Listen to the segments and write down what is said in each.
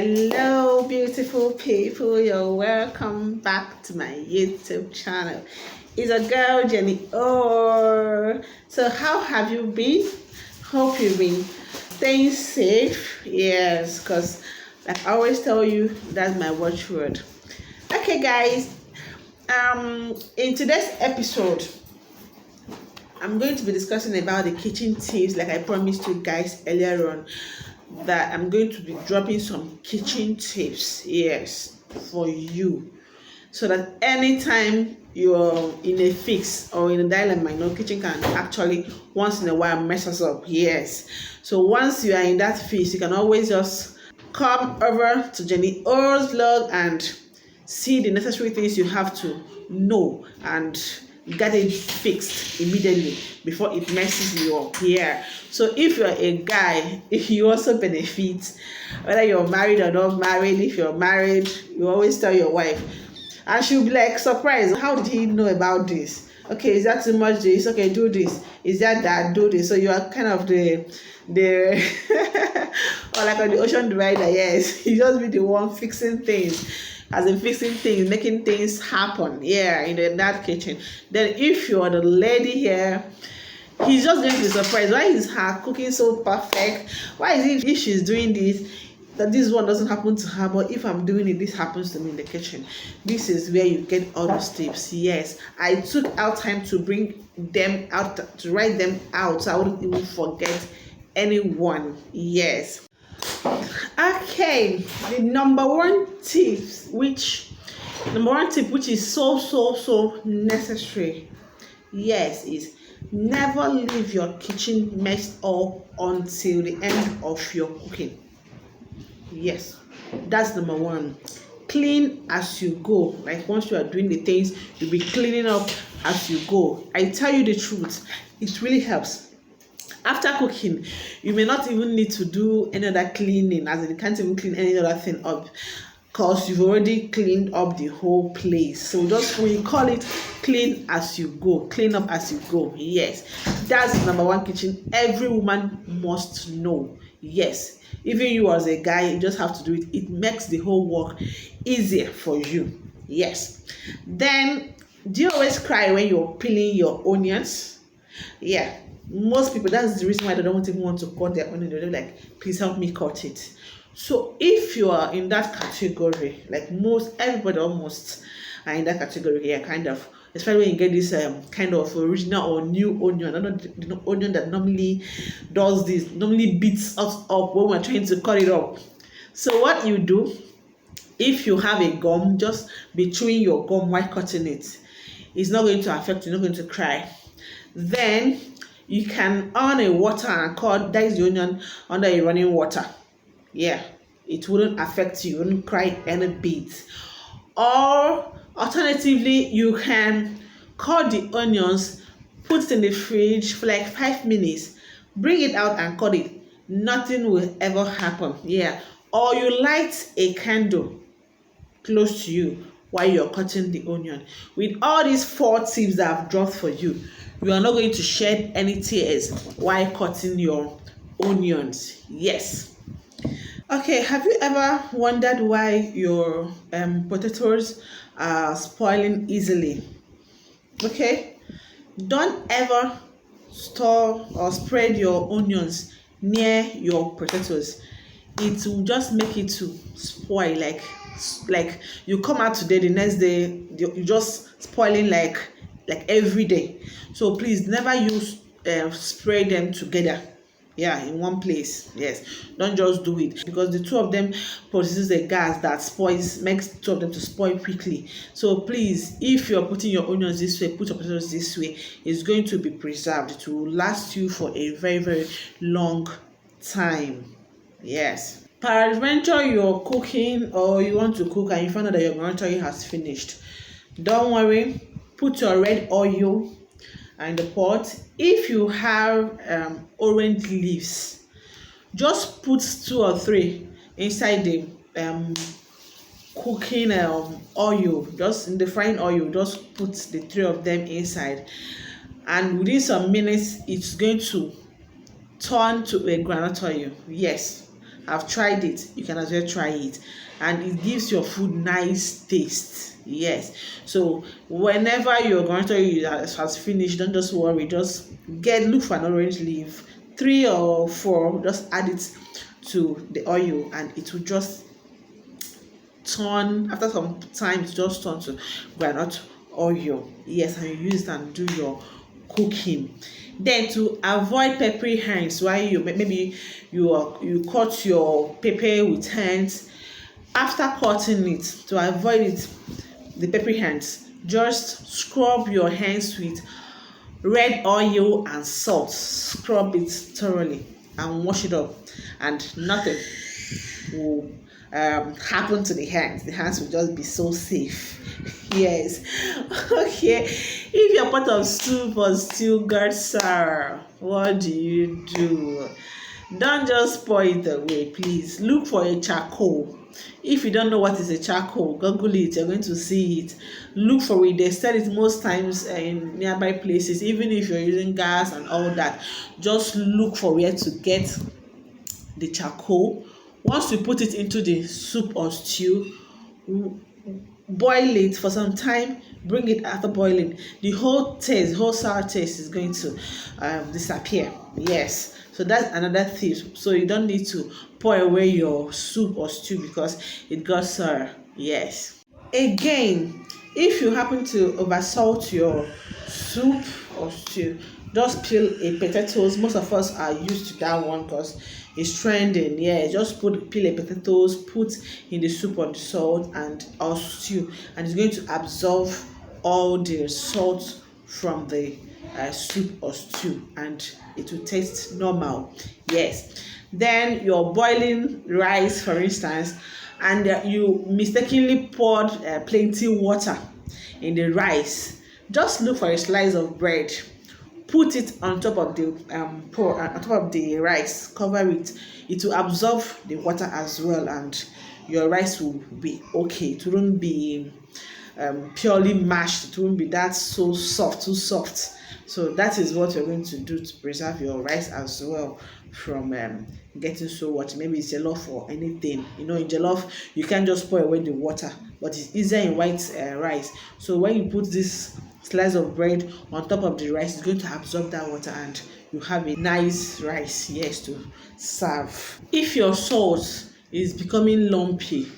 Hello, beautiful people. You're welcome back to my YouTube channel. It's a girl, JennyO. So, how have you been? Hope you've been staying safe. Yes, because like I always tell you, that's my watchword. Okay, guys. In today's episode, I'm going to be discussing about the kitchen tips, like I promised you guys earlier on, that I'm going to be dropping some kitchen tips, yes, for you, so that anytime you're in a fix or in a dilemma, kitchen can actually once in a while mess us up, yes. So once you are in that fix, you can always just come over to JennyO's vlog and see the necessary things you have to know and get it fixed immediately before it messes you up here. So if you're a guy, if you also benefit, whether you're married or not married. If you're married, you always tell your wife, and she'll be like surprised, how did he know about this? Okay, is that too much? This, okay, do this. Is that do this? So you are kind of the or like on the ocean divider, yes. You just be the one fixing things, as in fixing things, making things happen, yeah, in that kitchen. Then if you're the lady here, he's just going to be surprised. Why is her cooking so perfect? Why is it if she's doing this, that this one doesn't happen to her, but if I'm doing it, this happens to me in the kitchen? This is where you get all those tips. Yes, I took out time to bring them out, to write them out, so I wouldn't even forget anyone. Yes. Okay, the number one tip which is so necessary, yes, is never leave your kitchen messed up until the end of your cooking. Yes, that's number one. Clean as you go. Like once you are doing the things, you'll be cleaning up as you go. I tell you the truth, it really helps. After cooking, you may not even need to do any other cleaning, as in you can't even clean any other thing up, because you've already cleaned up the whole place. So just we call it clean as you go, clean up as you go. Yes, that's number one kitchen every woman must know. Yes, even you as a guy, you just have to do it. It makes the whole work easier for you. Yes. Then, do you always cry when you're peeling your onions? Yeah, most people, that's the reason why they don't even want to cut their onion. They're like, please help me cut it. So if you are in that category, like everybody almost are in that category, yeah, kind of, especially when you get this kind of original or new onion. I don't know the onion that normally does this, normally beats us up when we're trying to cut it up. So what you do, if you have a gum, just be chewing your gum while cutting it. It's not going to affect you, you're not going to cry. Then you can on a water and cut, that is the onion under a running water. Yeah, it wouldn't affect you, you wouldn't cry any bit. Or alternatively, you can cut the onions, put it in the fridge for like 5 minutes, bring it out and cut it. Nothing will ever happen. Yeah. Or you light a candle close to you while you're cutting the onion. With all these 4 tips that I've dropped for you, you are not going to shed any tears while cutting your onions. Yes. Okay, have you ever wondered why your potatoes are spoiling easily? Okay, don't ever store or spread your onions near your potatoes. It will just make it to spoil. Like you come out today, the next day you just spoiling like every day. So please never use spray them together, yeah, in one place. Yes, don't just do it, because the two of them produces a gas that makes two of them to spoil quickly. So please, if you're putting your onions this way, put your potatoes this way. It's going to be preserved. It will last you for a very long time. Yes. Peradventure you're cooking or you want to cook and you find out that your grocery has finished, don't worry, put your red oil in the pot. If you have orange leaves, just put 2 or 3 inside the cooking oil, just in the frying oil. Just put the 3 of them inside, and within some minutes it's going to turn to a groundnut oil. Yes, I've tried it, you can as well try it, and it gives your food nice taste. Yes, so whenever your grocery has finished, don't just worry, just look for an orange leaf, 3 or 4, just add it to the oil, and it will just turn, after some time it just turn to groundnut oil. Yes, and you use it and do your cooking. Then, to avoid peppery hands while you cut your pepper with hands, after cutting it, to avoid the peppery hands, just scrub your hands with red oil and salt. Scrub it thoroughly and wash it up, and nothing will happen to the hands. The hands will just be so safe. Yes. Okay. If your pot of soup or stew got sour, what do? Don't just pour it away, please. Look for a charcoal. If you don't know what is a charcoal, Google it, you're going to see it. Look for it. They sell it most times in nearby places. Even if you're using gas and all that, just look for where to get the charcoal. Once you put it into the soup or stew, boil it for some time, bring it after boiling. The whole sour taste is going to disappear. Yes, so that's another tip. So you don't need to pour away your soup or stew because it got sour. Yes. Again, if you happen to oversalt your soup or stew, just peel a potatoes. Most of us are used to that one because it's trending. Yeah, just peel a potatoes, put in the soup or the salt and or stew, and it's going to absorb all the salt from the soup or stew, and it will taste normal. Yes. Then you're boiling rice, for instance, and you mistakenly poured plenty water in the rice. Just look for a slice of bread, put it on top of the on top of the rice, cover it. It will absorb the water as well, and your rice will be okay. It won't be purely mashed. It won't be that too soft. So that is what you're going to do to preserve your rice as well from getting so watery. Maybe it's jollof or anything. In jollof you can't just pour away the water, but it's easier in white rice. So when you put this slice of bread on top of the rice, it's going to absorb that water, and you have a nice rice, yes, to serve. If your salt is becoming lumpy,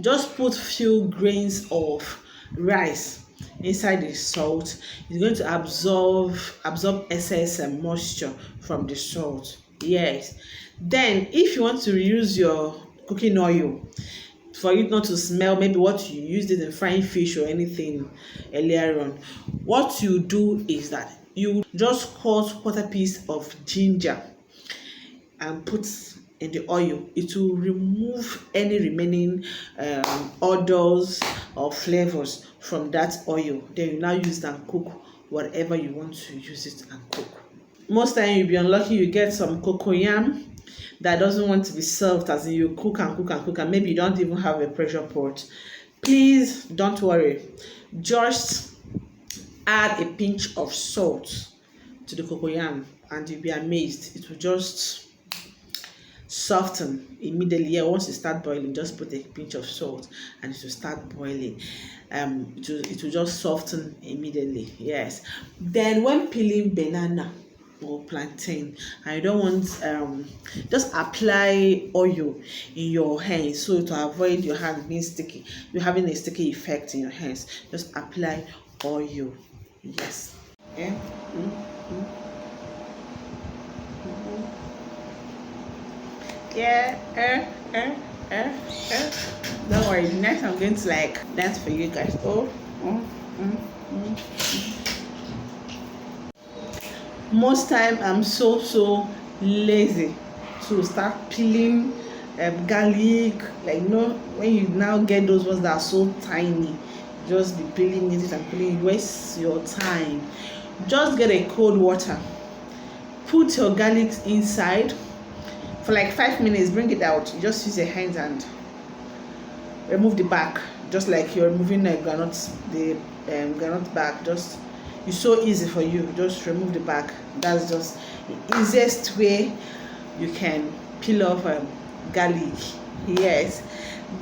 just put few grains of rice inside the salt. It's going to absorb excess moisture from the salt. Yes. Then if you want to reuse your cooking oil, for it not to smell maybe what you used it in frying fish or anything earlier on, what you do is that you just cut quarter piece of ginger and put in the oil. It will remove any remaining odors or flavors from that oil. Then you now use it and cook whatever you want to use it and cook. Most time you'll be unlucky, you get some cocoyam that doesn't want to be served, as in you cook and maybe you don't even have a pressure pot. Please don't worry, just add a pinch of salt to the cocoyam and you'll be amazed. It will just soften immediately. Yeah, once you start boiling, just put a pinch of salt and it will start boiling. It will just soften immediately. Yes. Then when peeling banana or plantain, I don't want just apply oil in your hands so to avoid your hand being sticky. You're having a sticky effect in your hands. Just apply oil. Yes. Yeah. Yeah. Don't worry. Next, I'm going to dance for you guys. Most time I'm so lazy to start peeling garlic. When you now get those ones that are so tiny, just be peeling it and peeling it. Waste your time. Just get a cold water, put your garlic inside for 5 minutes, bring it out. You just use your hands and remove the back, just like you're removing the granite back. Just, it's so easy for you. Just remove the back. That's just the easiest way you can peel off garlic. Yes.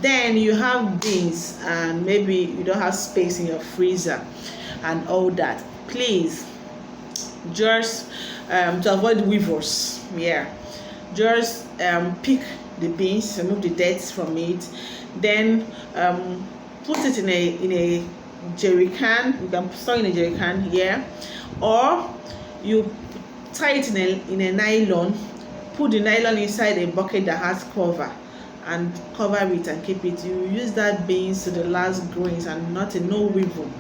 Then you have beans and maybe you don't have space in your freezer and all that. Please just to avoid weevils, yeah, just pick the beans, remove the dirt from it, then put it in a jerry can. You can store in a jerry can, yeah, or you tie it in a nylon, put the nylon inside a bucket that has cover and cover it and keep it. You use that beans to the last grains and no weevil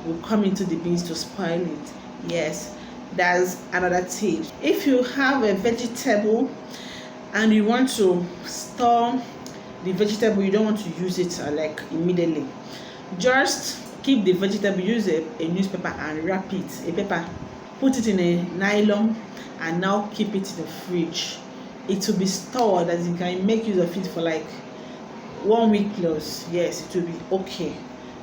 will come into the beans to spoil it. Yes, that's another tip. If you have a vegetable and you want to store the vegetable, you don't want to use it like immediately, just keep the vegetable, use a newspaper and wrap it, a paper, put it in a nylon and now keep it in the fridge. It will be stored, as you can make use of it for like 1 week plus. Yes, it will be okay.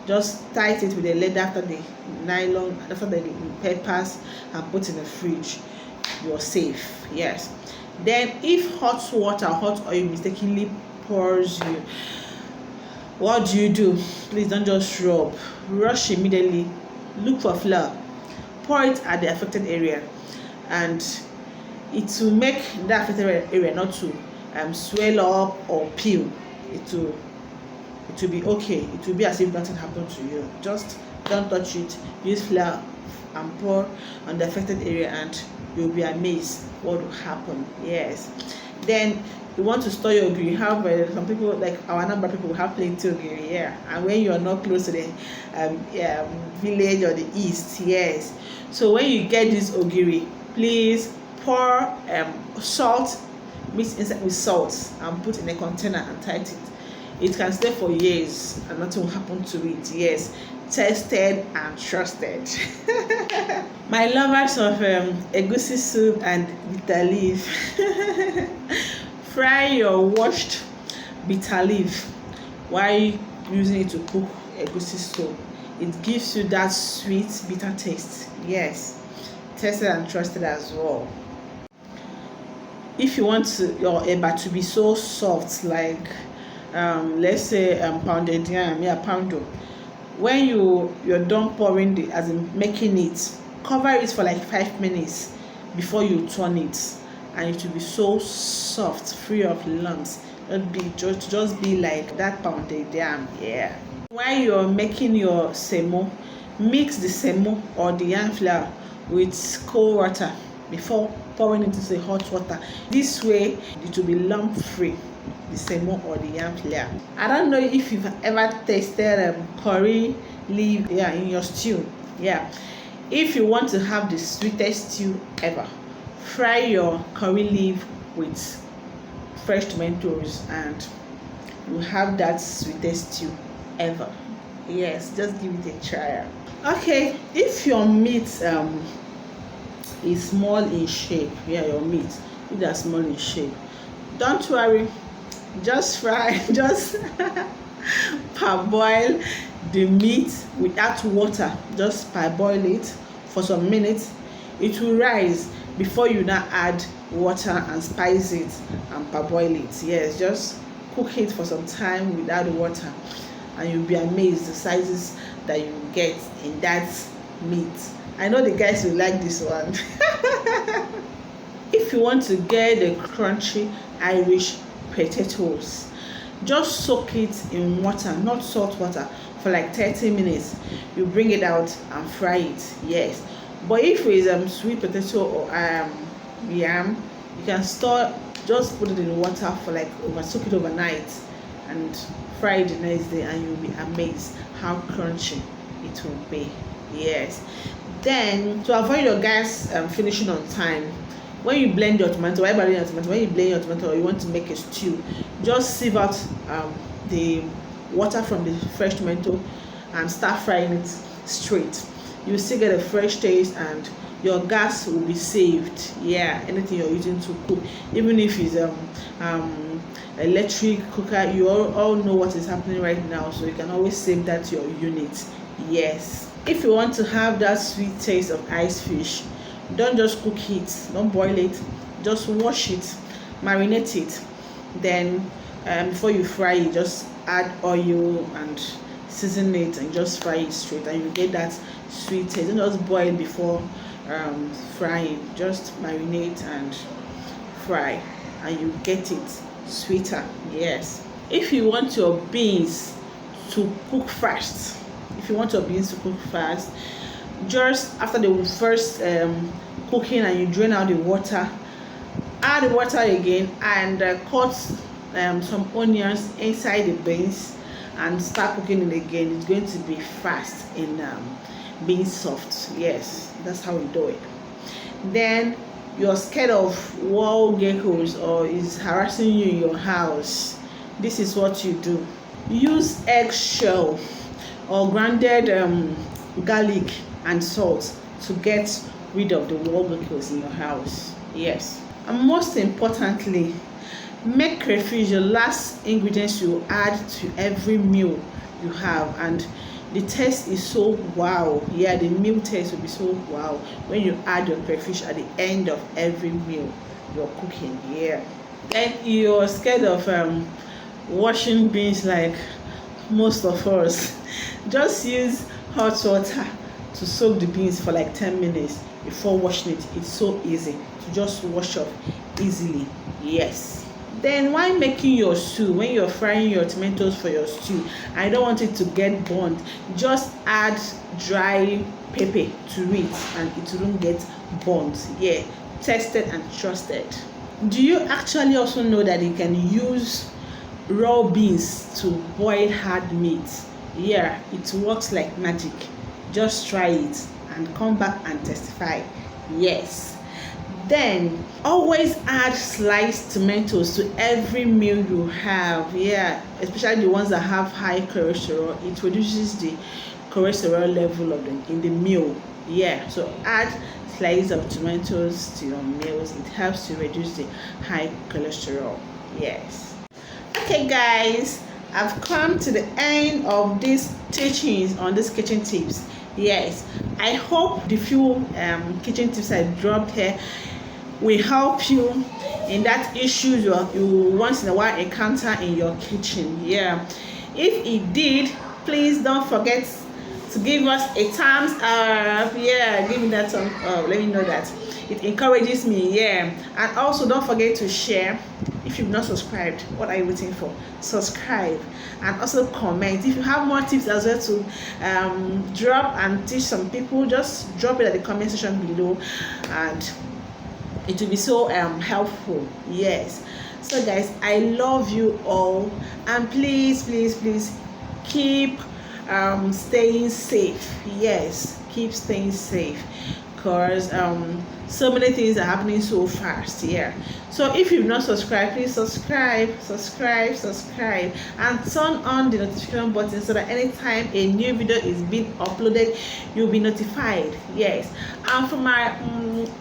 Just tight it with a leather after the nylon, after the peppers, and put in the fridge. You're safe. Yes. Then if hot water, hot oil mistakenly pours you, what do? Please don't just rub. Rush immediately. Look for flour. Pour it at the affected area, and it will make that affected area not to swell up or peel. It will be okay. It will be as if nothing happened to you. Just don't touch it. Use flour and pour on the affected area, and you'll be amazed what will happen. Yes. Then you want to store your ogiri. You have some people, like our number of people, will have plenty of ogiri, yeah. And when you are not close to the village or the east, yes. So when you get this ogiri, please pour salt, mix inside with salt, and put in a container and tight it. It can stay for years and nothing will happen to it. Yes, tested and trusted. My lovers of egusi soup and bitter leaf, fry your washed bitter leaf while using it to cook egusi soup. It gives you that sweet bitter taste. Yes, tested and trusted as well. If you want your eba to be so soft, like let's say pounded yam, yeah, poundo, when you're done pouring the, as in making it, cover it for like 5 minutes before you turn it, and it will be so soft, free of lumps. Just be like that pounded yam, yeah. While you're making your semo, mix the semo or the yam flour with cold water before pouring it into the hot water. This way it will be lump free, the semo or the yam flour. I don't know if you've ever tasted curry leaf, yeah, in your stew. Yeah, if you want to have the sweetest stew ever, fry your curry leaf with fresh tomatoes and you have that sweetest stew ever. Yes, just give it a try. Okay, if your meat is small in shape, yeah, your meat, if they're small in shape, don't worry, just fry, just parboil the meat without water. Just parboil it for some minutes. It will rise before you now add water and spice it and parboil it. Yes, just cook it for some time without water and you'll be amazed the sizes that you get in that meat. I know the guys will like this one. If you want to get the crunchy Irish potatoes, just soak it in water, not salt water, for like 30 minutes. You bring it out and fry it. Yes, but if it's sweet potato or yam, you can store, just put it in water for like soak it overnight and fry it the next day, and you'll be amazed how crunchy it will be. Yes. Then to avoid your gas finishing on time, when you blend your tomato, when you blend your tomato or you want to make a stew, just sieve out the water from the fresh tomato and start frying it straight. You still get a fresh taste and your gas will be saved. Yeah, anything you're using to cook, even if it's electric cooker, you all know what is happening right now, so you can always save that to your unit. Yes. If you want to have that sweet taste of ice fish, don't just cook it, don't boil it, just wash it, marinate it, Then before you fry, you just add oil and season it and just fry it straight, and you get that sweet taste. Don't just boil before frying, just marinate and fry, and you get it sweeter. Yes. If you want your beans to cook fast, just after the first cooking, and you drain out the water, add the water again, and cut some onions inside the beans and start cooking it again. It's going to be fast in being soft. Yes, that's how we do it. Then you're scared of wall geckos or is harassing you in your house. This is what you do. Use eggshell or grounded garlic and salt to get rid of the wall geckos in your house. Yes. And most importantly, make crayfish the last ingredients you add to every meal you have, and the taste is so wow. Yeah, the meal taste will be so wow when you add your crayfish at the end of every meal you're cooking. Yeah. Then you're scared of washing beans like most of us. Just use hot water to soak the beans for like 10 minutes before washing it. It's so easy to just wash off easily. Yes. Then while making your stew, when you're frying your tomatoes for your stew, I don't want it to get burnt, just add dry pepper to it and it won't get burnt. Yeah, tested and trusted. Do you actually also know that you can use raw beans to boil hard meat? Yeah, it works like magic. Just try it and come back and testify. Yes. Then always add sliced tomatoes to every meal you have. Yeah, especially the ones that have high cholesterol. It reduces the cholesterol level of them in the meal. Yeah, so add slices of tomatoes to your meals. It helps to reduce the high cholesterol. Yes. Okay guys, I've come to the end of these teachings on these kitchen tips. Yes, I hope the few kitchen tips I dropped here will help you in that issue you once in a while encounter in your kitchen. Yeah, if it did, please don't forget to give us a thumbs up. Yeah, give me that thumbs up. Let me know that it encourages me. Yeah, and also don't forget to share. If you've not subscribed, what are you waiting for? Subscribe and also comment. If you have more tips as well to drop and teach some people, just drop it at the comment section below, and it will be so helpful. Yes. So guys, I love you all, and please keep staying safe. Yes, keep staying safe, because so many things are happening so fast. Yeah, so if you've not subscribed, please subscribe and turn on the notification button so that anytime a new video is being uploaded, you'll be notified. Yes. And for my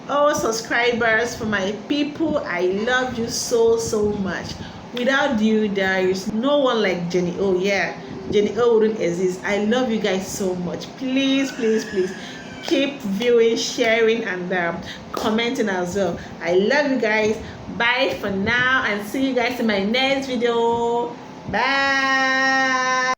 all subscribers, for my people, I love you so much. Without you, there is no one like JennyO. Yeah, JennyO wouldn't exist. I love you guys so much. Please keep viewing, sharing, and commenting as well. I love you guys. Bye for now, and see you guys in my next video. Bye.